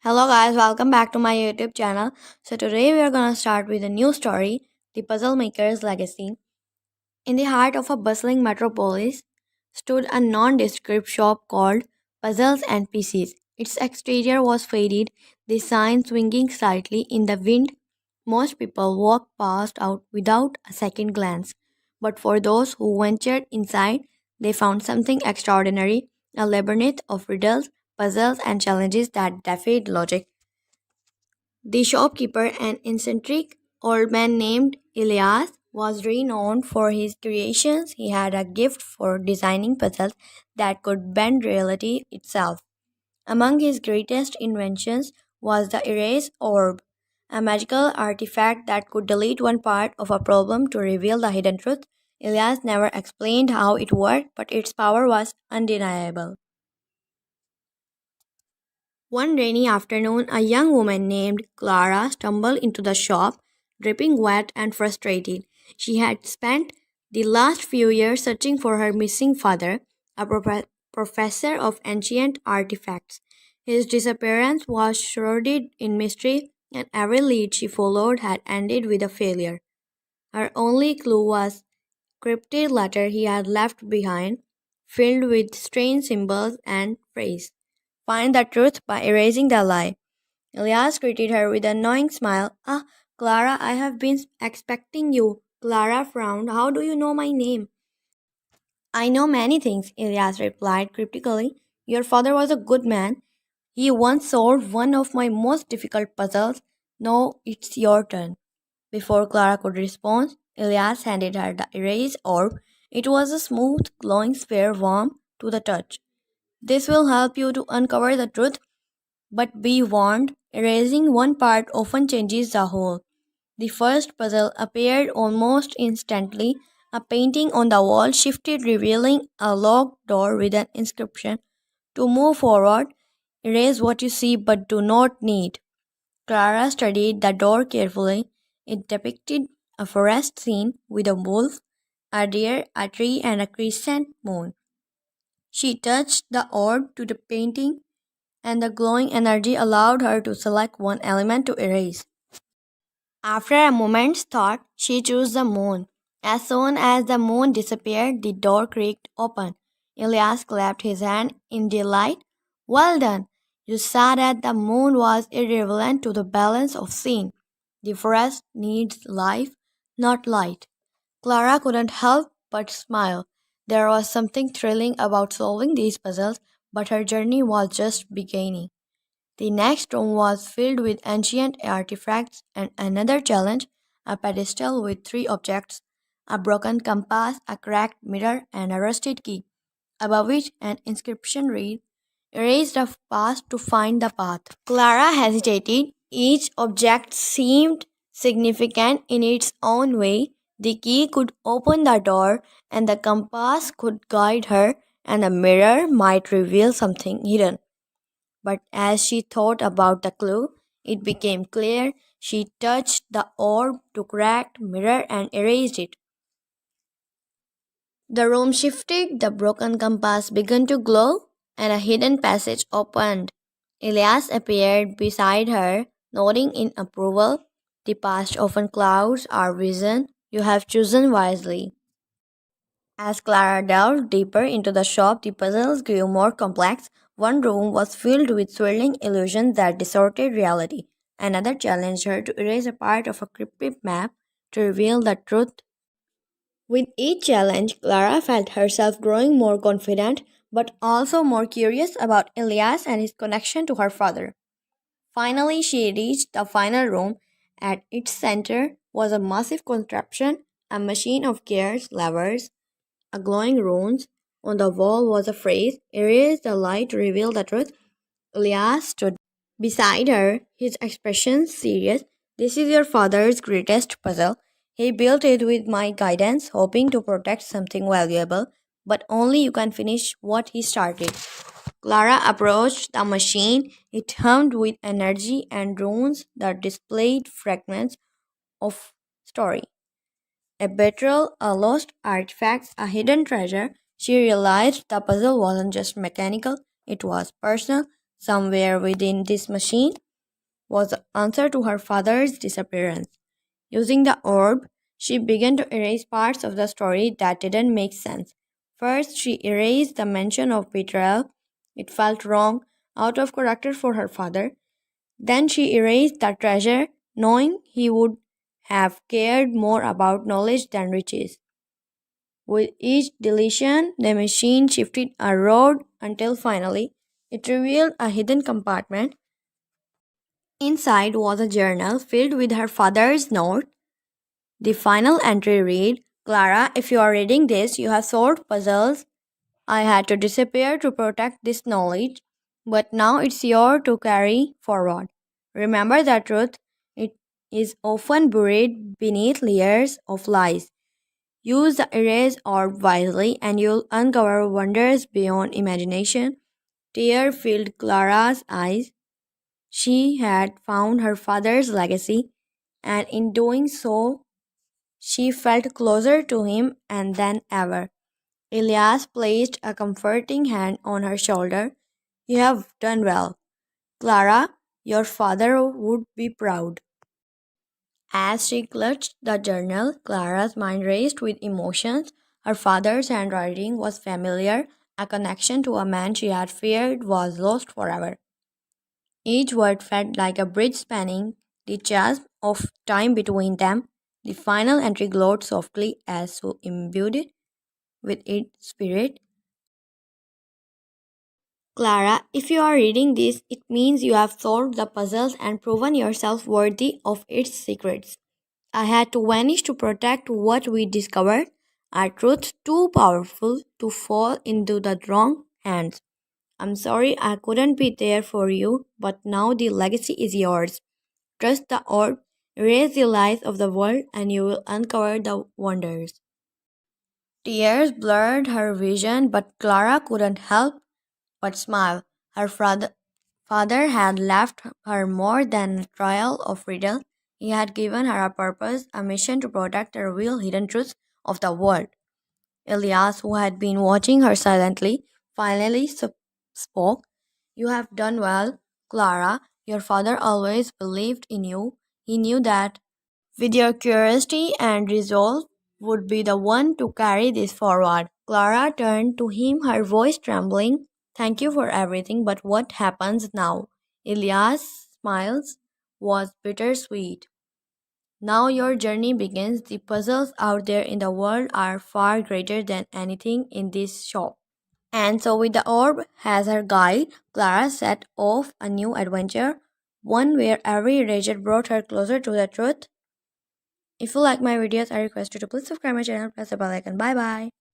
Hello guys, welcome back to my YouTube channel. So today we are gonna start with a new story, The Puzzle Maker's Legacy. In the heart of a bustling metropolis stood a nondescript shop called Puzzles and Pieces. Its exterior was faded, the sign swinging slightly in the wind. Most people walked past out without a second glance. But for those who ventured inside, they found something extraordinary, a labyrinth of riddles, puzzles, and challenges that defied logic. The shopkeeper, an eccentric old man named Elias, was renowned for his creations. He had a gift for designing puzzles that could bend reality itself. Among his greatest inventions was the erase orb, a magical artifact that could delete one part of a problem to reveal the hidden truth. Elias never explained how it worked, but its power was undeniable. One rainy afternoon, a young woman named Clara stumbled into the shop, dripping wet and frustrated. She had spent the last few years searching for her missing father, a professor of ancient artifacts. His disappearance was shrouded in mystery, and every lead she followed had ended with a failure. Her only clue was cryptic letter he had left behind, filled with strange symbols and phrases. Find the truth by erasing the lie. Elias greeted her with a knowing smile. Ah, Clara, I have been expecting you. Clara frowned. How do you know my name? I know many things, Elias replied cryptically. Your father was a good man. He once solved one of my most difficult puzzles. Now it's your turn. Before Clara could respond, Elias handed her the erased orb. It was a smooth, glowing sphere warm to the touch. This will help you to uncover the truth, but be warned, erasing one part often changes the whole. The first puzzle appeared almost instantly. A painting on the wall shifted, revealing a locked door with an inscription. To move forward, erase what you see but do not need. Clara studied the door carefully. It depicted a forest scene with a wolf, a deer, a tree, and a crescent moon. She touched the orb to the painting, and the glowing energy allowed her to select one element to erase. After a moment's thought, she chose the moon. As soon as the moon disappeared, the door creaked open. Elias clapped his hand in delight. Well done! You saw that the moon was irrelevant to the balance of scene. The forest needs life, not light. Clara couldn't help but smile. There was something thrilling about solving these puzzles, but her journey was just beginning. The next room was filled with ancient artifacts and another challenge, a pedestal with three objects, a broken compass, a cracked mirror, and a rusted key, above which an inscription read, Erase the past to find the path. Clara hesitated. Each object seemed significant in its own way. The key could open the door, and the compass could guide her, and the mirror might reveal something hidden. But as she thought about the clue, it became clear. She touched the orb to cracked mirror and erased it. The room shifted, the broken compass began to glow, and a hidden passage opened. Elias appeared beside her, nodding in approval. The past often clouds our vision. You have chosen wisely. As Clara delved deeper into the shop, the puzzles grew more complex. One room was filled with swirling illusions that distorted reality. Another challenged her to erase a part of a cryptic map to reveal the truth. With each challenge, Clara felt herself growing more confident but also more curious about Elias and his connection to her father. Finally, she reached the final room. At its center was a massive contraption, a machine of gears, levers, a glowing runes. On the wall was a phrase, Erase the light to reveal the truth. Elias stood beside her, his expression serious. This is your father's greatest puzzle. He built it with my guidance, hoping to protect something valuable, but only you can finish what he started. Clara approached the machine. It hummed with energy and runes that displayed fragments of story. A betrayal, a lost artifact, a hidden treasure. She realized the puzzle wasn't just mechanical, it was personal. Somewhere within this machine was the answer to her father's disappearance. Using the orb, she began to erase parts of the story that didn't make sense. First, she erased the mention of betrayal. It felt wrong, out of character for her father. Then she erased the treasure, knowing he would have cared more about knowledge than riches. With each deletion, the machine shifted a road until finally it revealed a hidden compartment. Inside was a journal filled with her father's notes. The final entry read, Clara, if you are reading this, you have solved puzzles. I had to disappear to protect this knowledge, but now it's yours to carry forward. Remember the truth, it is often buried beneath layers of lies. Use the erase orb wisely, and you'll uncover wonders beyond imagination. Tear filled Clara's eyes. She had found her father's legacy, and in doing so, she felt closer to him and than ever. Elias placed a comforting hand on her shoulder. You have done well. Clara, your father would be proud. As she clutched the journal, Clara's mind raced with emotions. Her father's handwriting was familiar, a connection to a man she had feared was lost forever. Each word felt like a bridge spanning the chasm of time between them. The final entry glowed softly as so imbued with its spirit. Clara, if you are reading this, it means you have solved the puzzles and proven yourself worthy of its secrets. I had to vanish to protect what we discovered, a truth too powerful to fall into the wrong hands. I'm sorry I couldn't be there for you, but now the legacy is yours. Trust the orb, erase the lies of the world, and you will uncover the wonders. Tears blurred her vision, but Clara couldn't help but smile. Her father had left her more than a trial of riddle. He had given her a purpose, a mission to protect the real hidden truths of the world. Elias, who had been watching her silently, finally spoke. You have done well, Clara. Your father always believed in you. He knew that with your curiosity and resolve would be the one to carry this forward. Clara turned to him, her voice trembling. Thank you for everything, but what happens now? Elias' smiles was bittersweet. Now your journey begins. The puzzles out there in the world are far greater than anything in this shop. And so, with the orb as her guide, Clara set off a new adventure, one where every erasure brought her closer to the truth. If you like my videos, I request you to please subscribe my channel, press the bell icon. Bye bye.